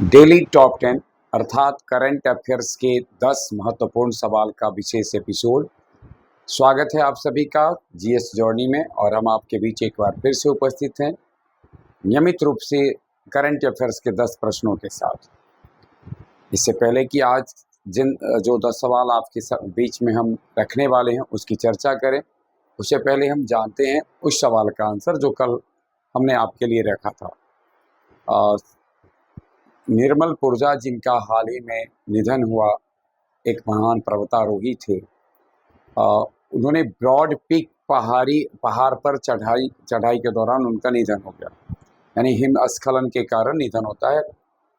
Daily top 10 अर्थात current affairs के 10 महत्वपूर्ण सवाल का विशेष एपिसोड। स्वागत है आप सभी का जीएस जर्नी में और हम आपके बीच एक बार फिर से उपस्थित हैं नियमित रूप से करंट अफेयर्स के 10 प्रश्नों के साथ। इससे पहले कि आज जो 10 सवाल आपके बीच में हम रखने वाले हैं उसकी चर्चा करें, उससे पहले हम जानते हैं उस सवाल का आंसर जो कल हमने आपके लिए रखा था। निर्मल पुरजा, जिनका हाल ही में निधन हुआ, एक महान पर्वतारोही थे। उन्होंने ब्रॉड पीक पहाड़ पर चढ़ाई के दौरान उनका निधन हो गया, यानी हिमस्खलन के कारण निधन होता है।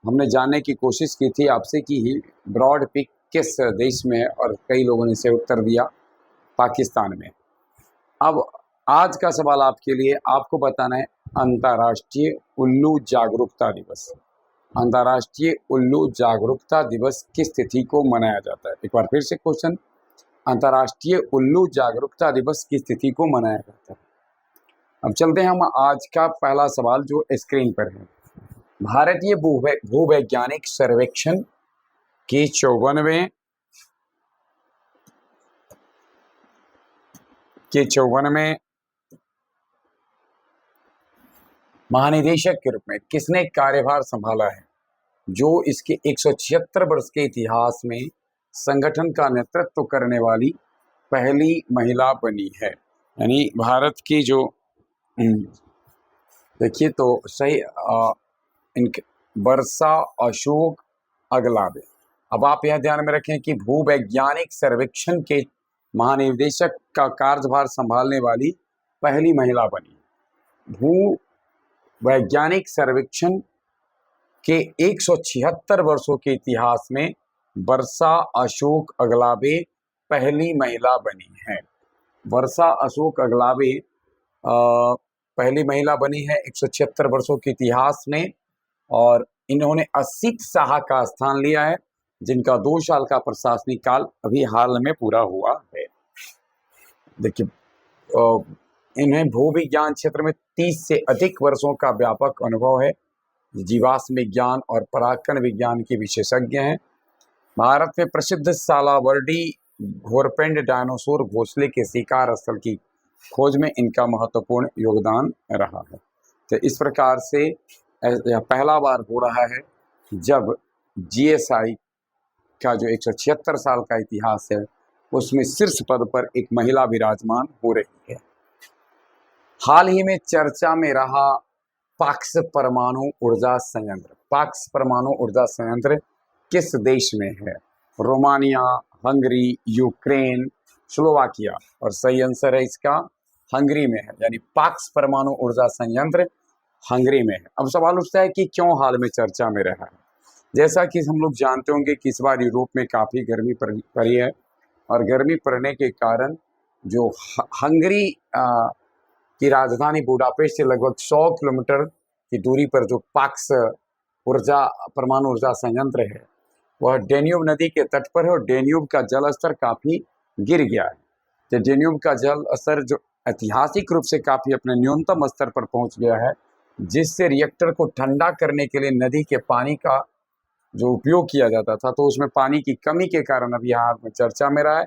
हमने जानने की कोशिश की थी आपसे कि ब्रॉड पीक किस देश में है और कई लोगों ने इसे उत्तर दिया पाकिस्तान में। अब आज का सवाल आपके लिए, आपको बताना है अंतर्राष्ट्रीय उल्लू जागरूकता दिवस। अंतर्राष्ट्रीय उल्लू जागरूकता दिवस किस तिथि को मनाया जाता है? एक बार फिर से क्वेश्चन, अंतर्राष्ट्रीय उल्लू जागरूकता दिवस किस तिथि को मनाया जाता है? अब चलते हैं हम आज का पहला सवाल जो स्क्रीन पर है। भारतीय भूवैज्ञानिक सर्वेक्षण के 54वें महानिदेशक के रूप में किसने कार्यभार संभाला है, जो इसके 176 वर्ष के इतिहास में संगठन का नेतृत्व करने वाली पहली महिला बनी है? यानी भारत की जो देखिए तो सही इनके वर्षा अशोक अगलाबे। अब आप यह ध्यान में रखें कि भूवैज्ञानिक सर्वेक्षण के महानिदेशक का कार्यभार संभालने वाली पहली महिला बनी। भूवैज्ञानिक सर्वेक्षण के 176 वर्षों के इतिहास में वर्षा अशोक अगलाबे पहली महिला बनी है। वर्षा अशोक अगलाबे पहली महिला बनी है 176 वर्षों के इतिहास में, और इन्होंने असित शाह का स्थान लिया है, जिनका 2 साल का प्रशासनिक काल अभी हाल में पूरा हुआ है। देखिए, इन्हें भूविज्ञान क्षेत्र में 30 से अधिक वर्षों का व्यापक अनुभव है। जीवाश्म विज्ञान और परागकण विज्ञान के विशेषज्ञ हैं। भारत में प्रसिद्ध सालावर्डी घोरपेंड डायनासोर घोंसले के शिकार स्थल की खोज में इनका महत्वपूर्ण योगदान रहा है। तो इस प्रकार से यह पहला बार हो रहा है जब जीएसआई का जो 176 साल का इतिहास है उसमें शीर्ष पद पर एक महिला विराजमान हो रही है। हाल ही में चर्चा में रहा पाक्स परमाणु ऊर्जा संयंत्र। पाक्स परमाणु ऊर्जा संयंत्र किस देश में है? रोमानिया, हंगरी, यूक्रेन, स्लोवाकिया, और सही आंसर है इसका हंगरी में है। यानी पाक्स परमाणु ऊर्जा संयंत्र हंगरी में है। अब सवाल उठता है कि क्यों हाल में चर्चा में रहा है? जैसा कि हम लोग जानते होंगे कि इस बार यूरोप में काफ़ी गर्मी पड़ी है, और गर्मी पड़ने के कारण जो हंगरी की राजधानी बुडापेस्ट से लगभग 100 किलोमीटर की दूरी पर जो पाक्स परमाणु ऊर्जा संयंत्र है वह डेन्यूब नदी के तट पर है, और डेन्यूब का जल स्तर काफ़ी गिर गया है। तो डेन्यूब का जल स्तर जो ऐतिहासिक रूप से काफ़ी अपने न्यूनतम स्तर पर पहुंच गया है, जिससे रिएक्टर को ठंडा करने के लिए नदी के पानी का जो उपयोग किया जाता था, तो उसमें पानी की कमी के कारण अभी हाल में चर्चा में रहा है।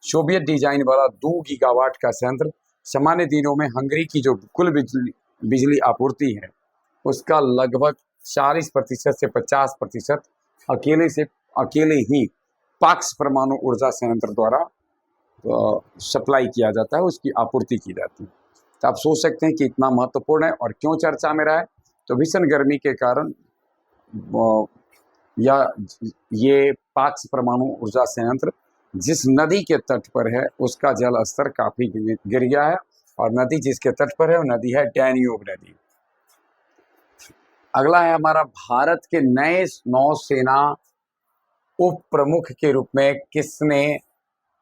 सोवियत डिजाइन वाला 2 गीगावाट का संयंत्र सामान्य दिनों में हंगरी की जो कुल बिजली आपूर्ति है उसका लगभग 40% से 50% अकेले ही पाक्स परमाणु ऊर्जा संयंत्र द्वारा सप्लाई किया जाता है, उसकी आपूर्ति की जाती है। तो आप सोच सकते हैं कि इतना महत्वपूर्ण है और क्यों चर्चा में रहा है। तो भीषण गर्मी के कारण ये पाक्स परमाणु ऊर्जा संयंत्र जिस नदी के तट पर है उसका जल स्तर काफी गिर गया है, और नदी जिसके तट पर है वो नदी है डैन्यूब नदी। अगला है हमारा, भारत के नए नौसेना उप प्रमुख के रूप में किसने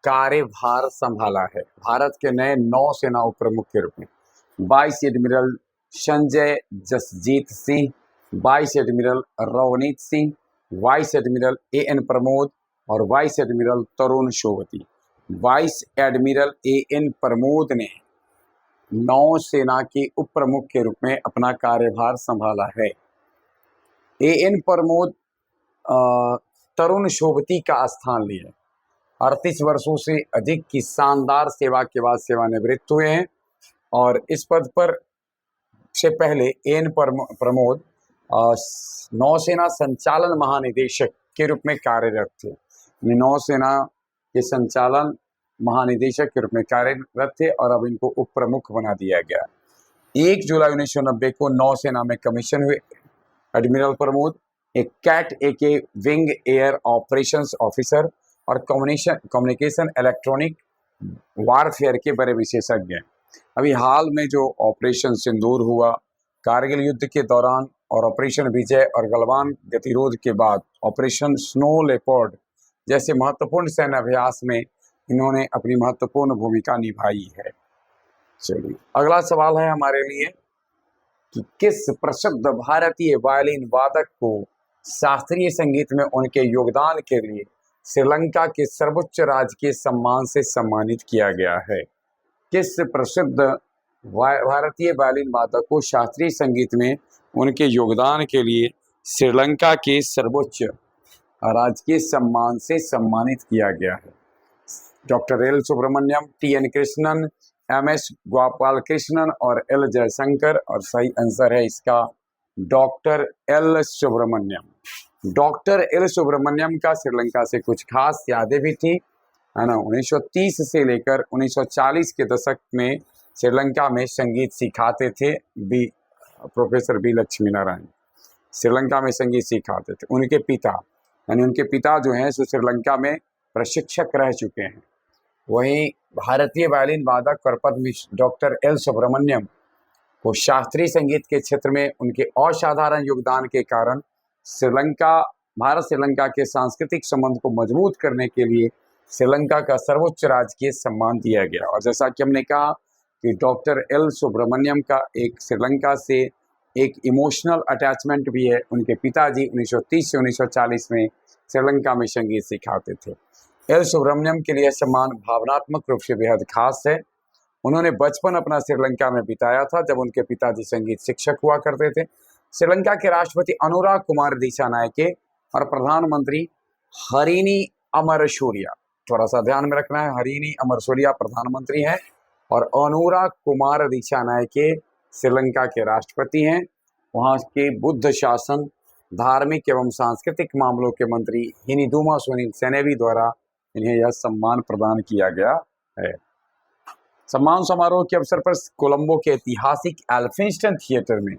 कार्यभार संभाला है? भारत के नए नौसेना उप प्रमुख के रूप में vice admiral Sanjay Jasjit Singh, vice admiral Ravneet Singh, vice admiral AN Pramod और vice admiral Tarun Sobti. Vice admiral AN Pramod ने नौसेना के उप प्रमुख के रूप में अपना कार्यभार संभाला है। एएन प्रमोद तरुण शोभती का स्थान लिए। 38 वर्षों से अधिक की शानदार सेवा के बाद सेवानिवृत्त हुए हैं और इस पद पर से पहले एएन प्रमोद नौसेना संचालन महानिदेशक के रूप में कार्यरत थे। नौसेना के संचालन महानिदेशक के रूप में कार्यरत थे और अब इनको उप प्रमुख बना दिया गया। 1 जुलाई 1990 को नौसेना में कमीशन हुए एडमिरल प्रमोद एक कैट एके विंग एयर ऑपरेशंस ऑफिसर और कम्युनिकेशन इलेक्ट्रॉनिक वारफेयर के बड़े विशेषज्ञ हैं। अभी हाल में जो ऑपरेशन सिंदूर हुआ, कारगिल युद्ध के दौरान और ऑपरेशन विजय और गलवान गतिरोध के बाद ऑपरेशन स्नो लेपर्ड जैसे महत्वपूर्ण सैन्य अभ्यास में इन्होंने अपनी महत्वपूर्ण भूमिका निभाई है। चलिए अगला सवाल है हमारे लिए कि किस प्रसिद्ध भारतीय वायलिन वादक को शास्त्रीय संगीत में उनके योगदान के लिए श्रीलंका के सर्वोच्च राजकीय सम्मान से सम्मानित किया गया है? किस प्रसिद्ध भारतीय वायलिन वादक को शास्त्रीय संगीत में उनके योगदान के लिए श्रीलंका के सर्वोच्च राजकीय सम्मान से सम्मानित किया गया है? Doctor L Subramaniam, T N. Krishnan, M S. Gopal Krishnan और एल जयशंकर। और सही आंसर है इसका doctor L Subramaniam. Doctor L Subramaniam का श्रीलंका से कुछ खास यादें भी थी, है ना। 1930 से लेकर 1940 के दशक में श्रीलंका में संगीत सिखाते थे प्रोफेसर बी लक्ष्मी नारायण। श्रीलंका में संगीत सिखाते थे। उनके पिता यानी उनके पिता जो हैं सो श्रीलंका में प्रशिक्षक रह चुके हैं। वहीं भारतीय वायलिन वादक और पद्मश्री डॉक्टर एल सुब्रमण्यम को शास्त्रीय संगीत के क्षेत्र में उनके असाधारण योगदान के कारण भारत श्रीलंका के सांस्कृतिक संबंध को मजबूत करने के लिए श्रीलंका का सर्वोच्च राजकीय सम्मान दिया गया। और जैसा कि हमने कहा कि डॉक्टर एल सुब्रमण्यम का एक श्रीलंका से एक इमोशनल अटैचमेंट भी है। उनके पिताजी 1930 से 1940 में श्रीलंका में संगीत सिखाते थे। एल सुब्रमण्यम के लिए सम्मान भावनात्मक रूप से बेहद खास है। उन्होंने बचपन अपना श्रीलंका में बिताया था जब उनके पिताजी संगीत शिक्षक हुआ करते थे। श्रीलंका के राष्ट्रपति अनुराग कुमार दिशानायके और प्रधानमंत्री हरिनी अमरसूरिया, थोड़ा सा ध्यान में रखना है, हरिनी अमरसूरिया प्रधानमंत्री हैं और अनुराग कुमार दिशानायके श्रीलंका के राष्ट्रपति हैं। वहाँ के बुद्ध शासन, धार्मिक एवं सांस्कृतिक मामलों के मंत्री हिनिदुमा सुनील सेनेवी द्वारा इन्हें यह सम्मान प्रदान किया गया है। सम्मान समारोह के अवसर पर कोलंबो के ऐतिहासिक एल्फिंस्टन थिएटर में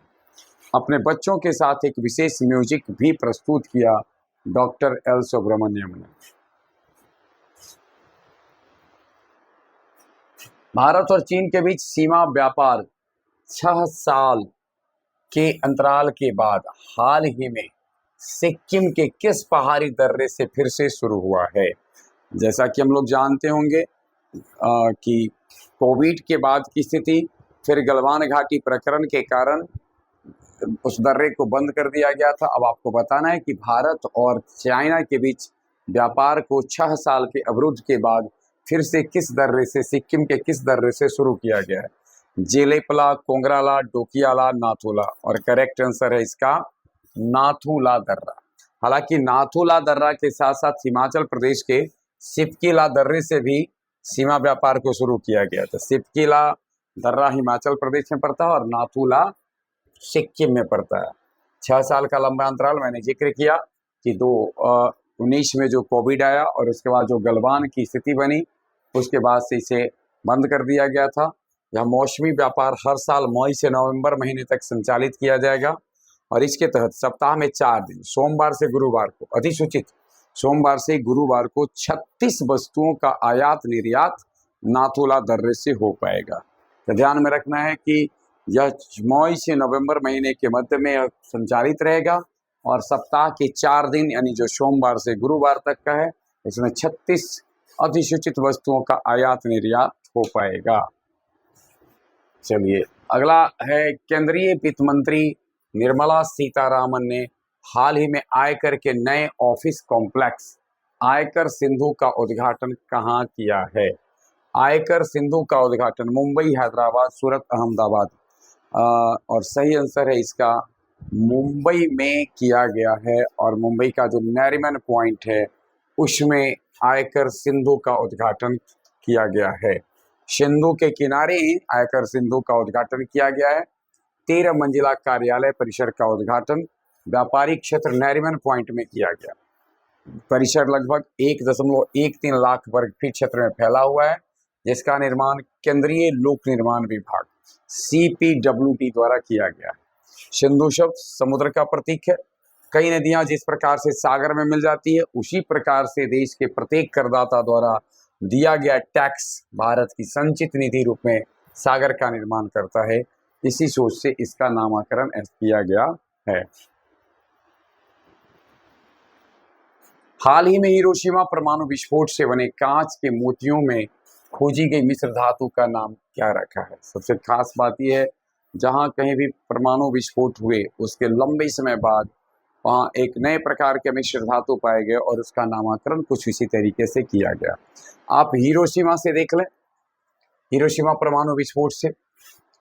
अपने बच्चों के साथ एक विशेष म्यूजिक भी प्रस्तुत किया डॉक्टर एल सुब्रमण्यम ने। भारत और चीन के बीच सीमा व्यापार 6 साल के अंतराल के बाद हाल ही में सिक्किम के किस पहाड़ी दर्रे से फिर से शुरू हुआ है? जैसा कि हम लोग जानते होंगे कि कोविड के बाद की स्थिति, फिर गलवान घाटी प्रकरण के कारण उस दर्रे को बंद कर दिया गया था। अब आपको बताना है कि भारत और चाइना के बीच व्यापार को 6 साल के अवरुद्ध के बाद फिर से किस दर्रे से, सिक्किम के किस दर्रे से शुरू किया गया है? जेलेपला, कोंगराला, डोकियाला, नाथुला। और करेक्ट आंसर है इसका नाथुला दर्रा। हालांकि नाथुला दर्रा के साथ साथ हिमाचल प्रदेश के सिपकिला दर्रे से भी सीमा व्यापार को शुरू किया गया था। सिपकिला दर्रा हिमाचल प्रदेश में पड़ता है और नाथुला सिक्किम में पड़ता है। 6 साल का लंबा अंतराल मैंने जिक्र किया कि 2019 में जो कोविड आया और उसके बाद जो गलवान की स्थिति बनी, उसके बाद से इसे बंद कर दिया गया था। यह मौसमी व्यापार हर साल मई से नवंबर महीने तक संचालित किया जाएगा और इसके तहत सप्ताह में 4 दिन, सोमवार से गुरुवार को, अधिसूचित सोमवार से गुरुवार को 36 वस्तुओं का आयात निर्यात नाथुला दर्रे से हो पाएगा। तो ध्यान में रखना है कि यह मई से नवंबर महीने के मध्य में संचालित रहेगा और सप्ताह के 4 दिन यानी जो सोमवार से गुरुवार तक का है, इसमें 36 अधिसूचित वस्तुओं का आयात निर्यात हो पाएगा। चलिए अगला है, केंद्रीय वित्त मंत्री निर्मला सीतारामन ने हाल ही में आयकर के नए ऑफिस कॉम्प्लेक्स आयकर सिंधु का उद्घाटन कहाँ किया है? आयकर सिंधु का उद्घाटन मुंबई, हैदराबाद, सूरत, अहमदाबाद। और सही आंसर है इसका मुंबई में किया गया है और मुंबई का जो नरीमन पॉइंट है उसमें आयकर सिंधु का उद्घाटन किया गया है। सिंधु के किनारे ही आयकर सिंधु का उद्घाटन किया गया है। 13 मंजिला कार्यालय परिसर का उद्घाटन व्यापारिक क्षेत्र नरीमन पॉइंट में किया गया। परिसर लगभग 1.13 लाख वर्ग फीट क्षेत्र में फैला हुआ है, जिसका निर्माण केंद्रीय लोक निर्माण विभाग CPWD द्वारा किया गया है। सिंधु शब्द समुद्र का प्रतीक है। कई नदियां जिस प्रकार से सागर में मिल जाती है, उसी प्रकार से देश के प्रत्येक करदाता द्वारा दिया गया टैक्स भारत की संचित निधि रूप में सागर का निर्माण करता है। इसी सोच से इसका नामकरण किया गया है। हाल ही में हिरोशिमा परमाणु विस्फोट से बने कांच के मोतियों में खोजी गई मिश्र धातु का नाम क्या रखा है? सबसे खास बात यह है, जहां कहीं भी परमाणु विस्फोट हुए उसके लंबे समय बाद वहां एक नए प्रकार के मिश्र धातु पाए गए और उसका नामकरण कुछ इसी तरीके से किया गया। आप हिरोशिमा से देख लें, हिरोशिमा परमाणु विस्फोट से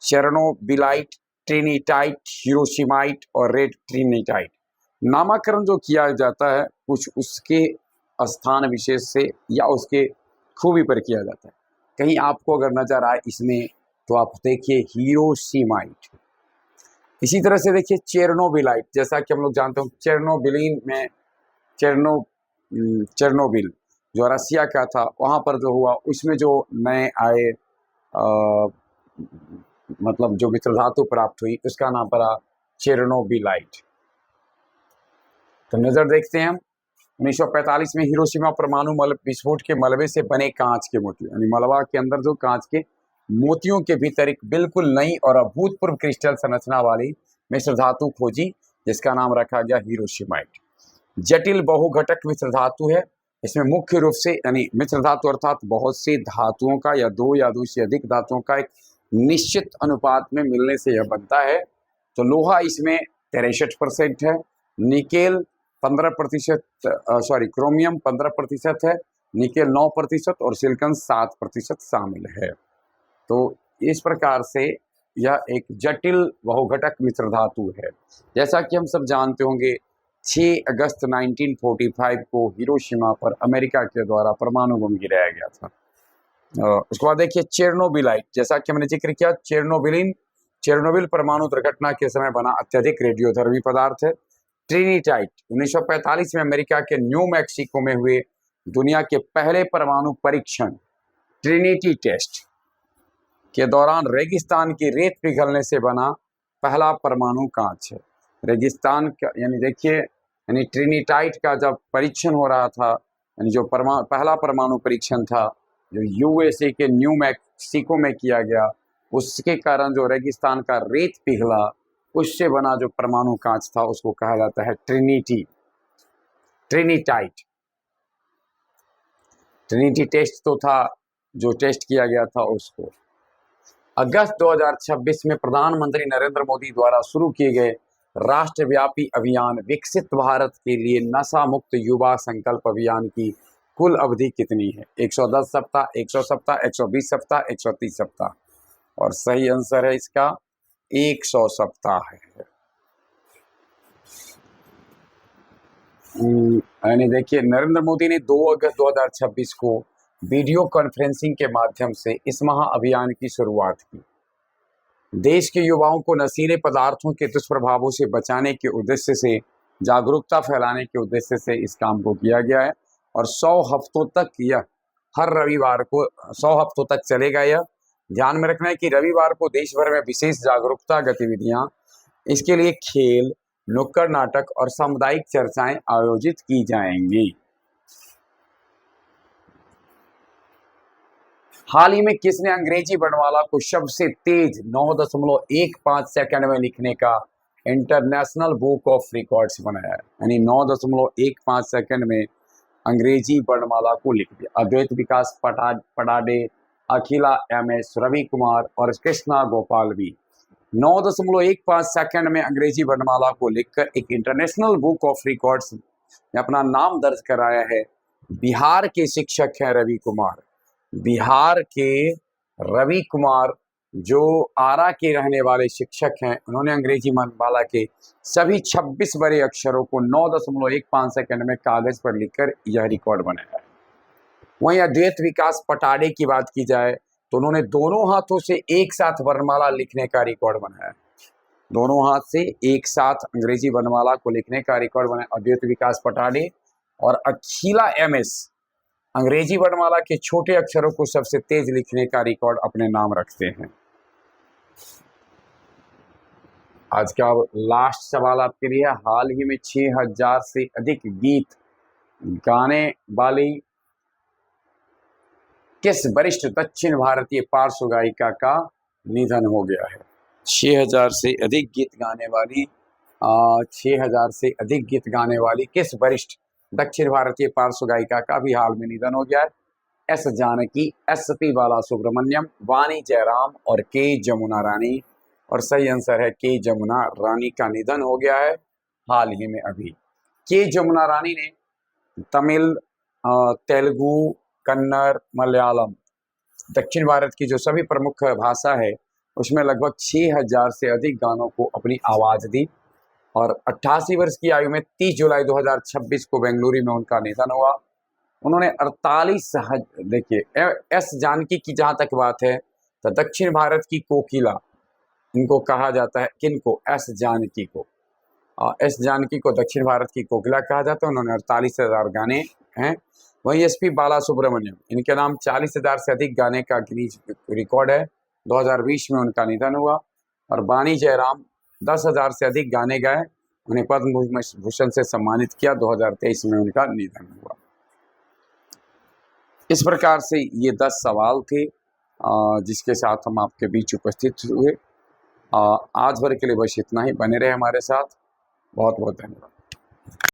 चेर्नोबिलाइट, ट्रिनिटाइट, हिरोशिमाइट और रेड ट्रिनिटाइट नामकरण जो किया जाता है कुछ उसके स्थान विशेष से या उसके खूबी पर किया जाता है। कहीं आपको अगर नजर आए इसमें तो आप देखिए हिरोशिमाइट। इसी तरह से देखिए चेर्नोबिलाइट, जैसा कि हम लोग जानते हैं चेर्नोबिलिन में चेर्नोबिल जो रसिया का था वहाँ पर जो हुआ उसमें जो नए आए मतलब जो मिश्र धातु प्राप्त हुई उसका नाम पड़ा चेर्नोबिलाइट। तो नजर देखते हैं हम 1945 में हिरोशिमा परमाणु विस्फोट के मलबे से बने कांच के मोती, यानी मलबा के अंदर जो कांच के मोतियों के भीतर एक बिल्कुल नई और अभूतपूर्व क्रिस्टल संरचना वाली मिश्र धातु खोजी, जिसका नाम रखा गया हिरोशिमाइट। जटिल बहुघटक मिश्र धातु है। इसमें मुख्य रूप से यानी मिश्र धातु अर्थात बहुत सी धातुओं का या दो या दो से अधिक धातुओं का एक निश्चित अनुपात में मिलने से यह बनता है। तो लोहा इसमें 63% है, निकेल 15%, क्रोमियम 15% है, निकेल 9% और सिलिकॉन 7% शामिल है। तो इस प्रकार से यह एक जटिल बहुघटक मिश्र धातु है। जैसा कि हम सब जानते होंगे 6 अगस्त 1945 को हिरोशिमा पर अमेरिका के द्वारा परमाणु बम गिराया गया था। उसके बाद देखिए चेर्नोबिलाइट, जैसा कि मैंने जिक्र किया चेर्नोबिल परमाणु दुर्घटना के समय बना अत्यधिक रेडियोधर्मी पदार्थ है। ट्रिनिटाइट 1945 में अमेरिका के न्यू मैक्सिको में हुए दुनिया के पहले परमाणु परीक्षण ट्रिनिटी टेस्ट के दौरान रेगिस्तान की रेत पिघलने से बना पहला परमाणु कांच है। रेगिस्तान का यानी देखिए यानी ट्रिनिटाइट का जब परीक्षण हो रहा था, यानी जो पहला परमाणु परीक्षण था जो USA के न्यू मैक्सिको में किया गया, उसके कारण जो रेगिस्तान का रेत पिघला उससे बना जो परमाणु कांच था उसको कहा जाता है ट्रिनिटाइट। ट्रिनिटी टेस्ट तो था जो टेस्ट किया गया था उसको। अगस्त 2026 में प्रधानमंत्री नरेंद्र मोदी द्वारा शुरू किए गए राष्ट्रव्यापी अभियान विकसित भारत के लिए नशा मुक्त युवा संकल्प अभियान की कुल अवधि कितनी है? 110 सप्ताह, 100 सप्ताह, 120 सप्ताह, 130 सप्ताह। और सही आंसर है इसका 100 सप्ताह है। यानी देखिए नरेंद्र मोदी ने 2 अगस्त 2026 को वीडियो कॉन्फ्रेंसिंग के माध्यम से इस महाअभियान की शुरुआत की। देश के युवाओं को नशीले पदार्थों के दुष्प्रभावों से बचाने के उद्देश्य से जागरूकता फैलाने के उद्देश्य से इस काम को किया गया है और 100 हफ्तों तक यह हर रविवार को 100 हफ्तों तक चलेगा। यह ध्यान में रखना है कि रविवार को देश भर में विशेष जागरूकता गतिविधियां, इसके लिए खेल, नुक्कड़ नाटक और सामुदायिक चर्चाएं आयोजित की जाएंगी। हाल ही में किसने अंग्रेजी वर्णमाला को सबसे तेज 9.15 सेकंड में लिखने का इंटरनेशनल बुक ऑफ रिकॉर्ड्स बनाया है? यानी 9.15 सेकंड में अंग्रेजी वर्णमाला को लिख दिया। अद्वैत विकास पटाडे, अखिला MS, रवि कुमार और कृष्णा गोपाल भी 9.15 सेकंड में अंग्रेजी वर्णमाला को लिखकर एक इंटरनेशनल बुक ऑफ रिकॉर्ड्स में अपना नाम दर्ज कराया है। बिहार के शिक्षक हैं रवि कुमार। बिहार के रवि कुमार जो आरा के रहने वाले शिक्षक हैं, उन्होंने अंग्रेजी वर्णमाला के सभी 26 बड़े अक्षरों को 9.15 सेकंड में कागज पर लिखकर यह रिकॉर्ड बनाया है। वहीं अद्वैत विकास पटाडे की बात की जाए तो उन्होंने दोनों हाथों से एक साथ वर्णमाला लिखने का रिकॉर्ड बनाया है। दोनों हाथ से एक साथ अंग्रेजी वर्णमाला को लिखने का रिकॉर्ड बनाया अद्वैत विकास पटाडे। और अखिला MS अंग्रेजी वर्णमाला के छोटे अक्षरों को सबसे तेज लिखने का रिकॉर्ड अपने नाम रखते हैं। आज का लास्ट सवाल आपके लिए, हाल ही में 6000 से अधिक गीत गाने वाली किस वरिष्ठ दक्षिण भारतीय पार्श्व गायिका का निधन हो गया है? 6000 से अधिक गीत गाने वाली 6000 से अधिक गीत गाने वाली किस वरिष्ठ दक्षिण भारतीय पार्श्व गायिका का भी हाल में निधन हो गया है? S जानकी, SP बालासुब्रमण्यम, वाणी जयराम और K जमुना रानी। और सही आंसर है K जमुना रानी का निधन हो गया है हाल ही में अभी। K जमुना रानी ने तमिल, तेलुगु, कन्नड़, मलयालम, दक्षिण भारत की जो सभी प्रमुख भाषा है उसमें लगभग 6000 से अधिक गानों को अपनी आवाज़ दी। और 88 वर्ष की आयु में 30 जुलाई 2026 को बेंगलुरु में उनका निधन हुआ। उन्होंने 48 देखिए S जानकी की जहाँ तक बात है तो दक्षिण भारत की कोकिला इनको कहा जाता है, किनको? S जानकी को। S जानकी को दक्षिण भारत की कोकिला कहा जाता है। उन्होंने 48,000 गाने हैं। वहीं SP बालासुब्रमण्यम, इनके नाम 40,000 से अधिक गाने का गिनीज रिकॉर्ड है। 2020 में उनका निधन हुआ। और वाणी जयराम 10,000 से अधिक गाने गाए, उन्हें पद्म भूषण से सम्मानित किया। 2023 में उनका निधन हुआ। इस प्रकार से ये 10 सवाल थे जिसके साथ हम आपके बीच उपस्थित हुए। आज भर के लिए बस इतना ही। बने रहे हमारे साथ। बहुत बहुत धन्यवाद।